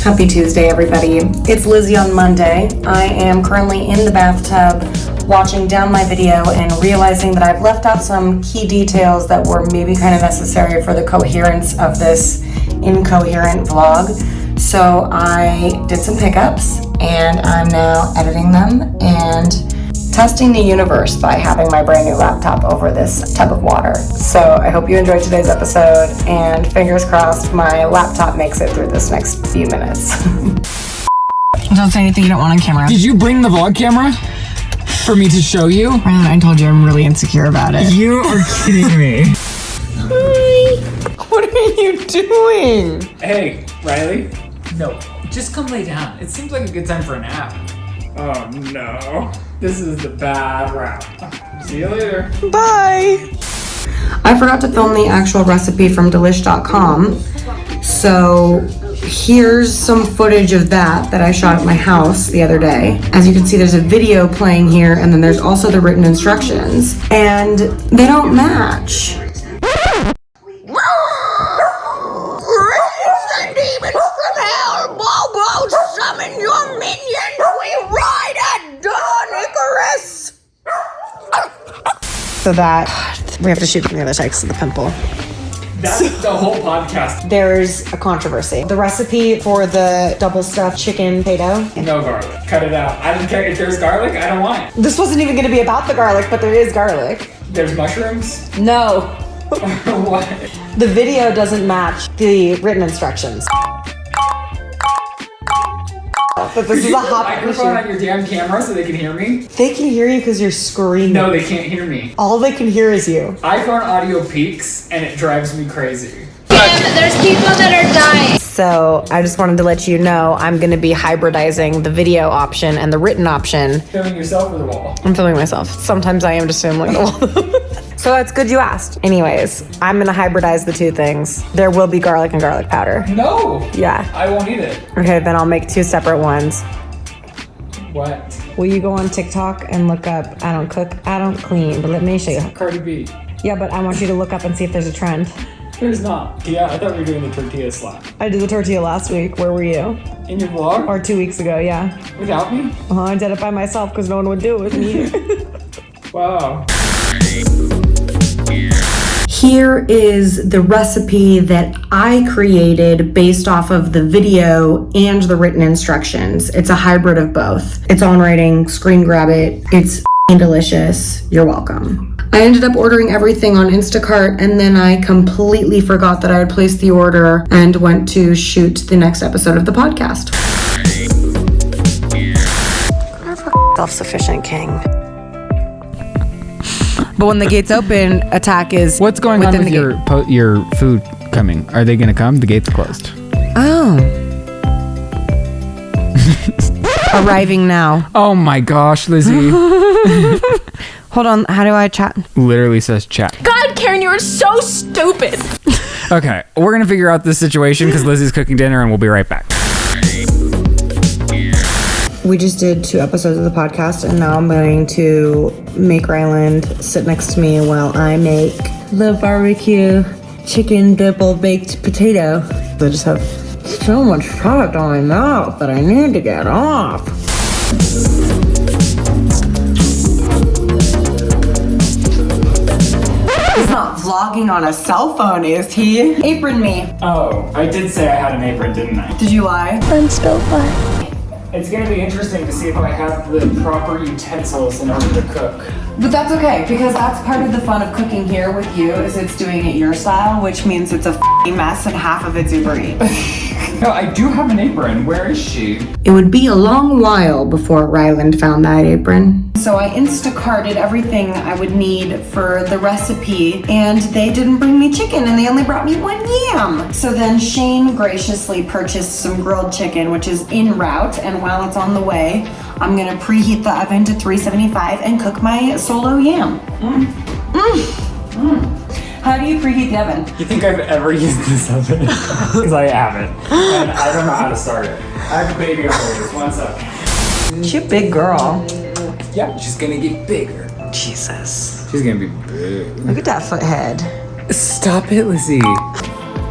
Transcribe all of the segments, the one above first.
Happy Tuesday, everybody. It's Lizzie on Monday. I am currently in the bathtub watching down my video and realizing that I've left out some key details that were maybe kind of necessary for the coherence of this incoherent vlog. So I did some pickups and I'm now editing them and testing the universe by having my brand new laptop over this tub of water. So I hope you enjoyed today's episode, and fingers crossed my laptop makes it through this next few minutes. Don't say anything you don't want on camera. Did you bring the vlog camera for me to show you? Ryland, I told you I'm really insecure about it. You are kidding me. Hi. What are you doing? Hey, Riley. No, just come lay down. It seems like a good time for a nap. Oh no, this is the bad route. See you later. Bye. I forgot to film the actual recipe from delish.com. So here's some footage of that I shot at my house the other day. As you can see, there's a video playing here, and then there's also the written instructions, and they don't match. Summon your minions, we ride at dawn, Icarus! So that, we have to shoot from the other side because of the pimple. That's the whole podcast. There's a controversy. The recipe for the double stuffed chicken potato. No garlic. Cut it out. I don't care if there's garlic, I don't want it. This wasn't even going to be about the garlic, but there is garlic. There's mushrooms? No. What? The video doesn't match the written instructions. But this is a hot microphone on your damn camera so they can hear me? They can hear you because you're screaming. No, they can't hear me. All they can hear is you. iPhone audio peaks and it drives me crazy. Damn, there's people that are dying. So I just wanted to let you know I'm going to be hybridizing the video option and the written option. Filming yourself or the wall? I'm filming myself. Sometimes I am just filming the wall. So that's good you asked. Anyways, I'm going to hybridize the two things. There will be garlic and garlic powder. No. Yeah. I won't eat it. Okay, then I'll make two separate ones. What? Will you go on TikTok and look up, I don't cook, I don't clean, but let me show you. Cardi B. Yeah, but I want you to look up and see if there's a trend. There's not. Yeah, I thought we were doing the tortilla slap. I did the tortilla last week. Where were you? In your vlog? Or 2 weeks ago, yeah. Without me? I did it by myself because no one would do it with me. Wow. Here is the recipe that I created based off of the video and the written instructions. It's a hybrid of both. It's on writing, screen grab it. It's delicious. You're welcome. I ended up ordering everything on Instacart, and then I completely forgot that I had placed the order and went to shoot the next episode of the podcast. Self-sufficient king. But when the gates open, attack is What's going on with your food coming? Are they going to come? The gate's closed. Oh. Arriving now. Oh my gosh, Lizzie. Hold on, how do I chat? Literally says chat. God, Karen, you are so stupid. Okay, we're going to figure out this situation because Lizzie's cooking dinner and we'll be right back. We just did 2 episodes of the podcast, and now I'm going to make Ryland sit next to me while I make the barbecue chicken double baked potato. I just have so much product on my mouth that I need to get off. He's not vlogging on a cell phone, is he? Apron me. Oh, I did say I had an apron, didn't I? Did you lie? Unspilled blood. It's going to be interesting to see if I have the proper utensils in order to cook. But that's okay, because that's part of the fun of cooking here with you, is it's doing it your style, which means it's a f***ing mess and half of it's Uber Eats. No, I do have an apron. Where is she? It would be a long while before Ryland found that apron. So I Instacarted everything I would need for the recipe, and they didn't bring me chicken, and they only brought me 1 yam. So then Shane graciously purchased some grilled chicken, which is en route, and while it's on the way, I'm gonna preheat the oven to 375 and cook my solo yam. How do you preheat the oven? You think I've ever used this oven? Because I haven't. And I don't know how to start it. I have a baby over here. Just 1 second. She's a big girl. Yeah, she's gonna get bigger. Jesus. She's gonna be big. Look at that foot head. Stop it, Lizzie.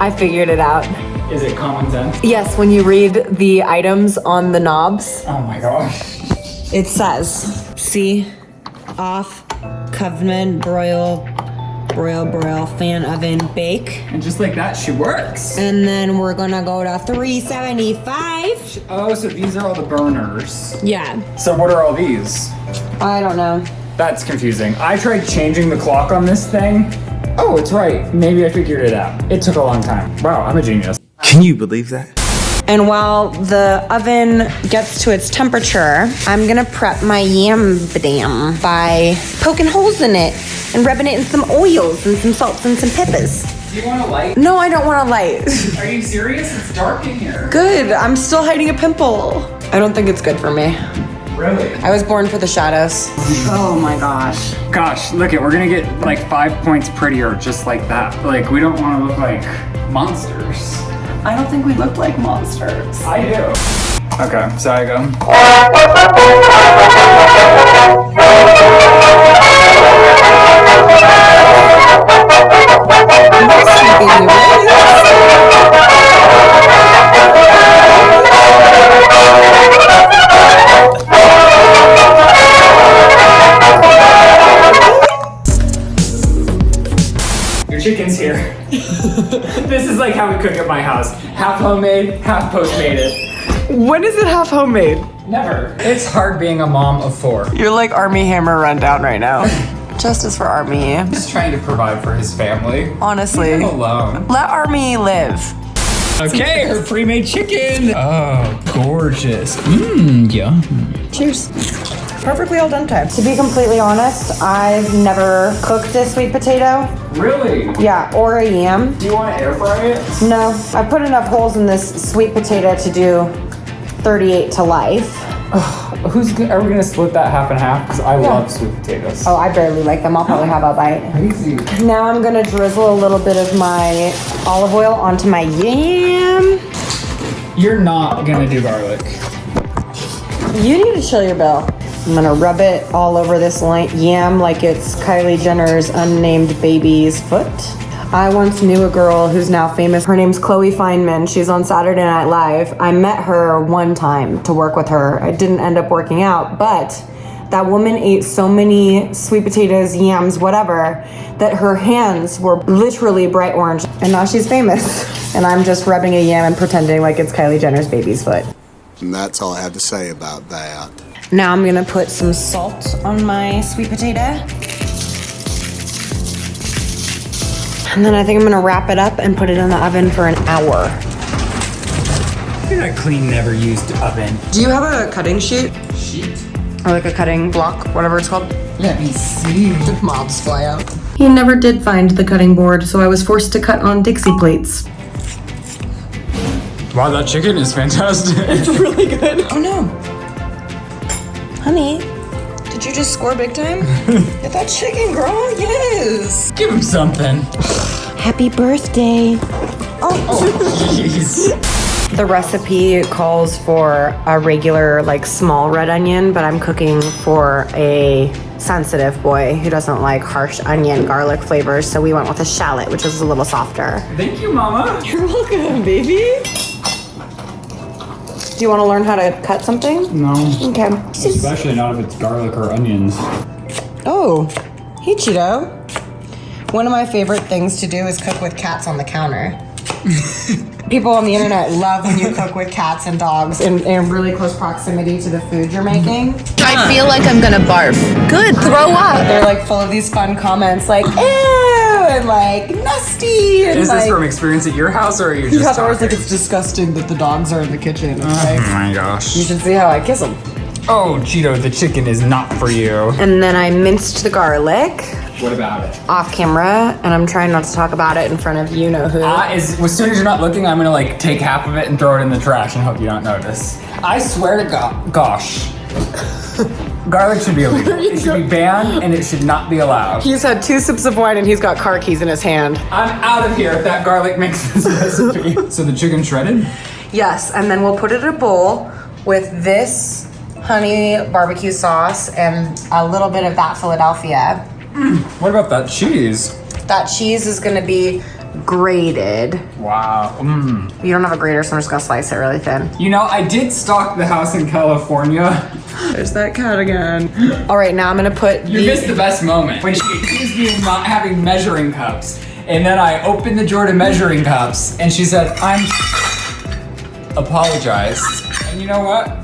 I figured it out. Is it common sense? Yes, when you read the items on the knobs, Oh my gosh. it says, see, off, covenant, broil, fan, oven, bake. And just like that, she works. And then we're gonna go to 375. Oh, so these are all the burners. Yeah, So what are all these? I don't know. That's confusing. I tried changing the clock on this thing. Oh, it's right. Maybe I figured it out. It took a long time. Wow, I'm a genius. Can you believe that? And while the oven gets to its temperature, I'm gonna prep my yam badam by poking holes in it and rubbing it in some oils and some salts and some peppers. Do you want a light? No, I don't want a light. Are you serious? It's dark in here. Good, I'm still hiding a pimple. I don't think it's good for me. Really? I was born for the shadows. Oh my gosh. Gosh, look it, we're gonna get like 5 points prettier just like that. Like, we don't wanna look like monsters. I don't think we look like monsters. I do. Okay, so I go. Your chicken's here. This is like how we cook at my house. Half homemade, half Postmated. When is it half homemade? Never. It's hard being a mom of 4. You're like Army Hammer rundown right now. Justice for Army. Just trying to provide for his family. Honestly. Leave him alone. Let Army live. Okay, her pre-made chicken. Oh, gorgeous. Mmm, yum. Cheers. Perfectly al dente. To be completely honest, I've never cooked a sweet potato. Really? Yeah, or a yam. Do you want to air fry it? No, I put enough holes in this sweet potato to do 38 to life. Are we gonna split that half and half? Because I love sweet potatoes. Oh, I barely like them. I'll probably have a bite. Crazy. Now I'm gonna drizzle a little bit of my olive oil onto my yam. You're not gonna do garlic. You need to chill your bell. I'm gonna rub it all over this yam like it's Kylie Jenner's unnamed baby's foot. I once knew a girl who's now famous. Her name's Chloe Fineman. She's on Saturday Night Live. I met her one time to work with her. I didn't end up working out, but that woman ate so many sweet potatoes, yams, whatever, that her hands were literally bright orange. And now she's famous. And I'm just rubbing a yam and pretending like it's Kylie Jenner's baby's foot. And that's all I have to say about that. Now I'm gonna put some salt on my sweet potato. And then I think I'm gonna wrap it up and put it in the oven for an hour. Look at that clean, never used oven. Do you have a cutting sheet? Sheet? Or like a cutting block, whatever it's called? Let me see. Mobs fly out. He never did find the cutting board, so I was forced to cut on Dixie plates. Wow, that chicken is fantastic. It's really good. Oh no. Honey, did you just score big time? Get that chicken, girl. Yes. Give him something. Happy birthday. Oh, jeez. The recipe calls for a regular, like, small red onion, but I'm cooking for a sensitive boy who doesn't like harsh onion garlic flavors, so we went with a shallot, which is a little softer. Thank you, Mama. You're welcome, baby. Do you want to learn how to cut something? No. Okay. Especially not if it's garlic or onions. Oh, hey, Cheeto. One of my favorite things to do is cook with cats on the counter. People on the internet love when you cook with cats and dogs in really close proximity to the food you're making. I feel like I'm gonna barf. Good, throw up. They're like full of these fun comments like, ew, and like, nasty, and Is like, this from experience at your house, or are you just yeah, always talking? like, it's disgusting that the dogs are in the kitchen. It's like, Oh my you gosh. should see how I kiss them. Oh, Cheeto, the chicken is not for you. And then I minced the garlic What about it? off camera, and I'm trying not to talk about it in front of you know who. As soon as you're not looking, I'm gonna like take half of it and throw it in the trash and hope you don't notice. I swear to gosh. Garlic should be illegal. It should be banned and it should not be allowed. He's had 2 sips of wine and he's got car keys in his hand. I'm out of here if that garlic makes this recipe. So the chicken shredded? Yes, and then we'll put it in a bowl with this honey barbecue sauce and a little bit of that Philadelphia. What about that cheese? That cheese is gonna be grated. Wow. You don't have a grater, so I'm just gonna slice it really thin. You know, I did stock the house in California. There's that cat again. All right, now I'm gonna put You missed the best moment. When she accused me of not having measuring cups. And then I opened the drawer to measuring cups and she said, I'm apologized. And you know what?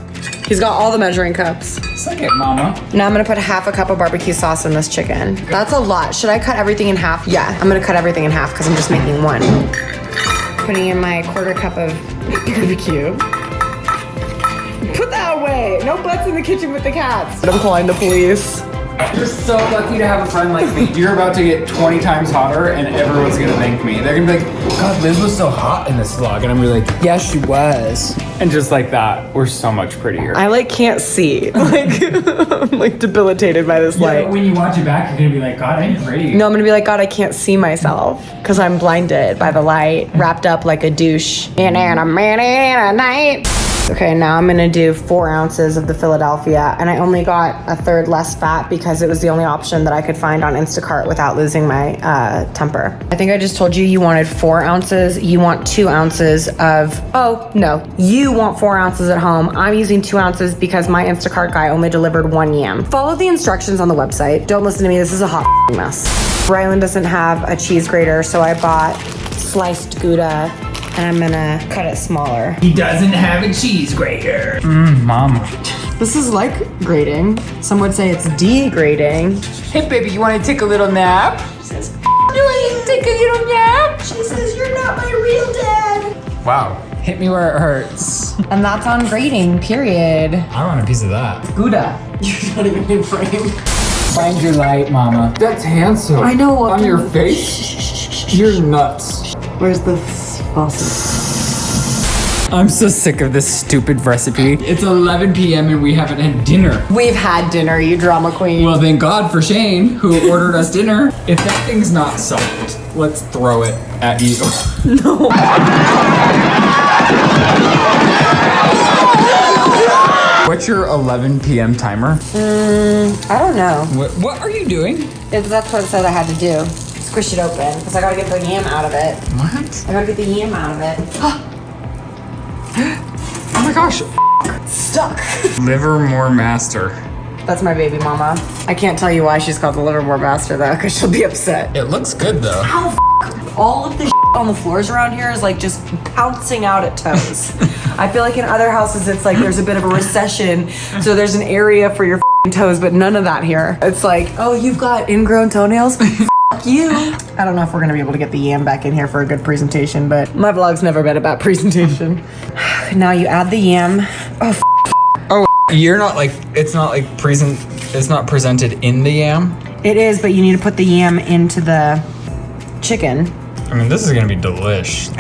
He's got all the measuring cups. Suck it, mama. Now I'm gonna put half a cup of barbecue sauce in this chicken. That's a lot. Should I cut everything in half? Yeah, I'm gonna cut everything in half because I'm just making one. Putting in my quarter cup of barbecue. Put that away. No butts in the kitchen with the cats. I'm calling the police. You're so lucky to have a friend like me. You're about to get 20 times hotter and everyone's gonna thank me. They're gonna be like, God, Liz was so hot in this vlog. And I'm gonna be like, yeah, she was. And just like that, we're so much prettier. I like can't see. Like, I'm like debilitated by this light. But when you watch it back, you're gonna be like, God, I'm pretty. No, I'm gonna be like, God, I can't see myself because I'm blinded by the light, wrapped up like a douche. In a minute, in a night. Okay, now I'm gonna do 4 ounces of the Philadelphia, and I only got a third less fat because it was the only option that I could find on Instacart without losing my temper. I think I just told you wanted 4 ounces. You want 2 ounces of, oh no, you want 4 ounces at home. I'm using 2 ounces because my Instacart guy only delivered 1 yam. Follow the instructions on the website. Don't listen to me, this is a hot mess. Ryland doesn't have a cheese grater, so I bought sliced Gouda, and I'm gonna cut it smaller. He doesn't have a cheese grater. Mama. This is like grating. Some would say it's degrading. Hey baby, you wanna take a little nap? She says, do I need to take a little nap? She says, you're not my real dad. Wow, hit me where it hurts. And that's on grating, period. I want a piece of that. Gouda. You're not even in frame. Find your light, mama. That's handsome. I know. On your face? You're nuts. Where's the sausage? I'm so sick of this stupid recipe. It's 11 p.m. and we haven't had dinner. We've had dinner, you drama queen. Well, thank God for Shane, who ordered us dinner. If that thing's not soaked, let's throw it at you. No. What's your 11 p.m. timer? I don't know. What are you doing? That's what it said I had to do. Squish it open, because I gotta get the yam out of it. What? I gotta get the yam out of it. Oh my gosh. Stuck. Livermore Master. That's my baby mama. I can't tell you why she's called the Livermore Master though, because she'll be upset. It looks good though. All of the on the floors around here is like just pouncing out at toes. I feel like in other houses it's like there's a bit of a recession, so there's an area for your toes, but none of that here. It's like, oh, you've got ingrown toenails? You. I don't know if we're gonna be able to get the yam back in here for a good presentation, but my vlog's never been about presentation. Now you add the yam. Oh, you're not like, it's not presented in the yam? It is, but you need to put the yam into the chicken. I mean, this is gonna be delish.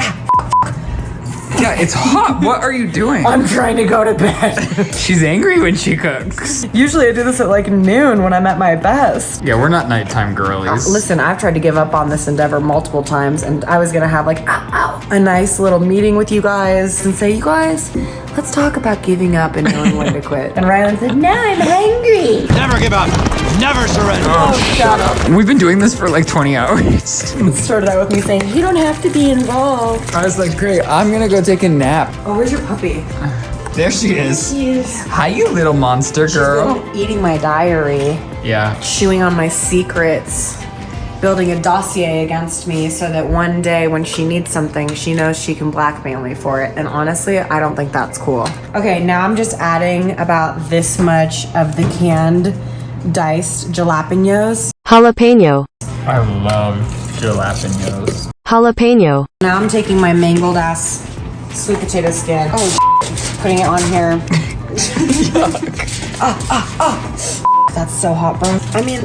Yeah, it's hot. What are you doing? I'm trying to go to bed. She's angry when she cooks. Usually I do this at like noon when I'm at my best. Yeah, we're not nighttime girlies. Listen, I've tried to give up on this endeavor multiple times, and I was gonna have like a nice little meeting with you guys and say, you guys, let's talk about giving up and knowing when to quit. And Ryland said, no, I'm hungry. Never give up. Never surrender. Oh, shut up. We've been doing this for like 20 hours. It started out with me saying, you don't have to be involved. I was like, great, I'm gonna go take a nap. Oh, where's your puppy? There she is. She is. Hi, you little monster girl. She's eating my diary, Yeah. chewing on my secrets, building a dossier against me so that one day when she needs something, she knows she can blackmail me for it. And honestly, I don't think that's cool. Okay, now I'm just adding about this much of the canned diced jalapenos. Jalapeno. I love jalapenos. Jalapeno. Now I'm taking my mangled ass sweet potato skin. Oh, putting it on here. That's so hot, bro. I mean,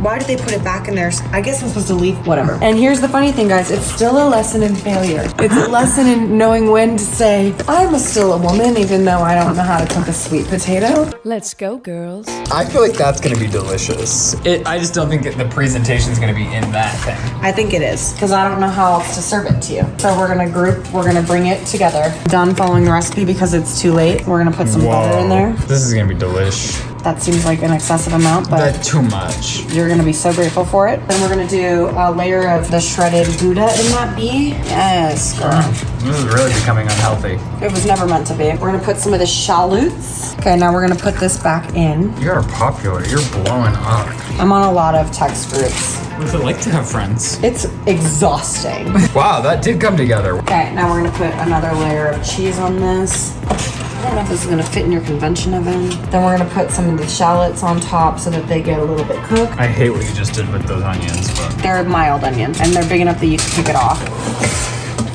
why did they put it back in there? I guess I'm supposed to leave, whatever. And here's the funny thing, guys. It's still a lesson in failure. It's a lesson in knowing when to say, I'm still a woman, even though I don't know how to cook a sweet potato. Let's go, girls. I feel like that's gonna be delicious. I just don't think the presentation's gonna be in that thing. I think it is, because I don't know how else to serve it to you. So we're gonna bring it together. Done following the recipe because it's too late. We're gonna put some butter in there. This is gonna be delish. That seems like an excessive amount, but That's too much. you're gonna be so grateful for it. Then we're gonna do a layer of the shredded Gouda in that bee. Yes, girl. This is really becoming unhealthy. It was never meant to be. We're gonna put some of the shallots. Okay, now we're gonna put this back in. You are popular. You're blowing up. I'm on a lot of text groups. What's it like to have friends? It's exhausting. Wow, that did come together. Okay, now we're gonna put another layer of cheese on this. I don't know if this is gonna fit in your convention oven. Then we're gonna put some of the shallots on top so that they get a little bit cooked. I hate what you just did with those onions, but They're mild onions, and they're big enough that you can pick it off.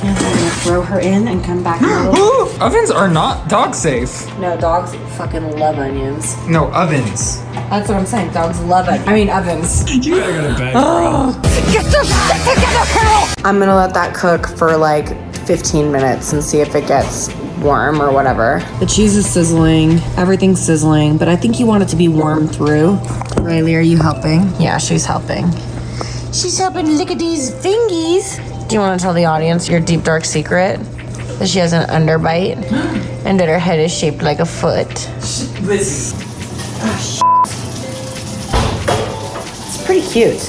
And we're gonna throw her in and come back in a little bit. ovens are not dog safe. No, dogs fucking love onions. No, ovens. That's what I'm saying. Dogs love it. I mean ovens. You gotta go to bed. Get the shit together, Carol! I'm gonna let that cook for like 15 minutes and see if it gets warm or whatever. The cheese is sizzling, everything's sizzling, but I think you want it to be warm through. Riley, are you helping? Yeah, she's helping. She's helping lick at these fingies. Do you want to tell the audience your deep dark secret? That she has an underbite and that her head is shaped like a foot. It's pretty cute.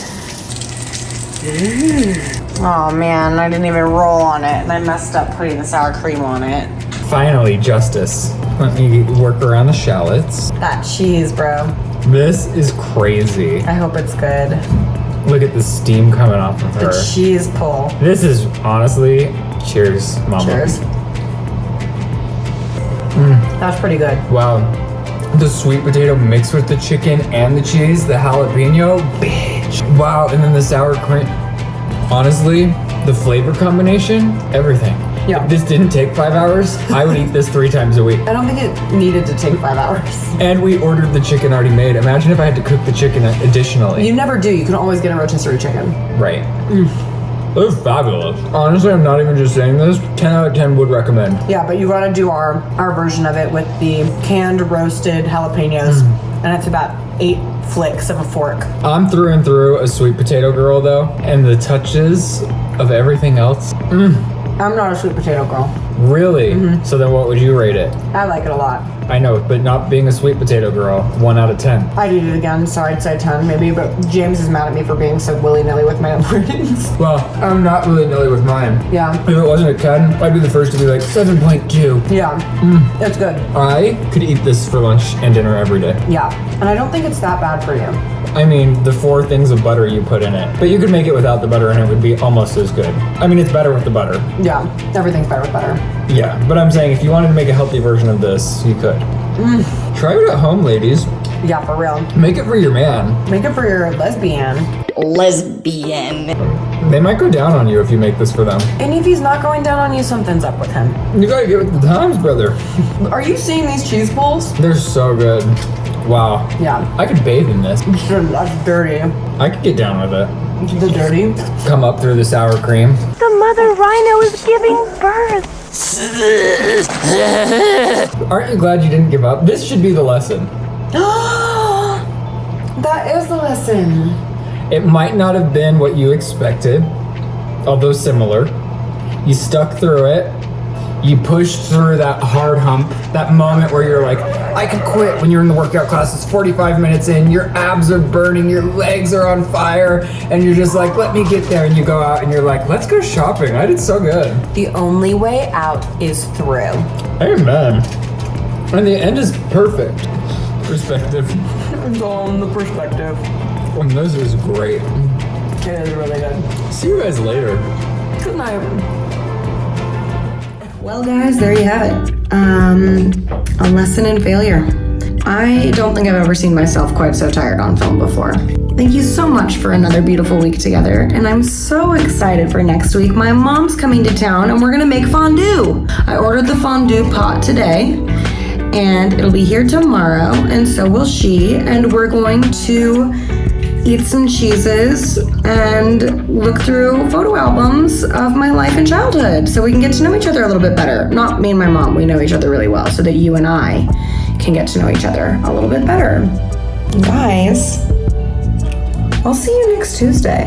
Oh man, I didn't even roll on it and I messed up putting the sour cream on it. Finally, justice. Let me work around the shallots. That cheese, bro. This is crazy. I hope it's good. Look at the steam coming off of The her. cheese pull. This is honestly, cheers, mama. Cheers. That's pretty good. Wow. The sweet potato mixed with the chicken and the cheese, the jalapeno, bitch. Wow, and then the sour cream. Honestly, the flavor combination, everything. Yeah. If this didn't take 5 hours, I would eat this 3 times a week. I don't think it needed to take 5 hours. And we ordered the chicken already made. Imagine if I had to cook the chicken additionally. You never do. You can always get a rotisserie chicken. Right. This is fabulous. Honestly, I'm not even just saying this. 10 out of 10 would recommend. Yeah, but you gotta do our version of it with the canned roasted jalapenos. And it's about 8 flicks of a fork. I'm through and through a sweet potato girl though. And the touches of everything else. I'm not a sweet potato girl. Really? So then what would you rate it? I like it a lot. I know, but not being a sweet potato girl, 1 out of 10. I'd eat it again, so I'd say 10 maybe, but James is mad at me for being so willy-nilly with my ratings. Well, I'm not really nilly with mine. Yeah. If it wasn't a 10, I'd be the first to be like 7.2. Yeah. It's good. I could eat this for lunch and dinner every day. Yeah. And I don't think it's that bad for you. I mean, the 4 things of butter you put in it. But you could make it without the butter and it would be almost as good. I mean, it's better with the butter. Yeah. Everything's better with butter. Yeah, but I'm saying if you wanted to make a healthy version of this, you could. Try it at home, ladies. Yeah, for real. Make it for your man. Make it for your lesbian. They might go down on you if you make this for them. And if he's not going down on you, something's up with him. You gotta get with the times, brother. Are you seeing these cheese pulls? They're so good. Wow. Yeah. I could bathe in this. That's dirty. I could get down with it. The dirty? Come up through the sour cream. The mother rhino is giving birth. Aren't you glad you didn't give up? This should be the lesson. That is the lesson. It might not have been what you expected, although similar. You stuck through it. You pushed through that hard hump, that moment where you're like, I could quit when you're in the workout class. It's 45 minutes in, your abs are burning, your legs are on fire, and you're just like, let me get there. And you go out and you're like, let's go shopping. I did so good. The only way out is through. Amen. And the end is perfect. Perspective. It's all in the perspective. And this is great. It is really good. See you guys later. Good night. Well, guys, there you have it. A lesson in failure. I don't think I've ever seen myself quite so tired on film before. Thank you so much for another beautiful week together, and I'm so excited for next week. My mom's coming to town, and we're gonna make fondue. I ordered the fondue pot today, and it'll be here tomorrow, and so will she, and we're going to eat some cheeses and look through photo albums of my life and childhood so we can get to know each other a little bit better. Not me and my mom, we know each other really well, so that you and I can get to know each other a little bit better. Guys, I'll see you next Tuesday.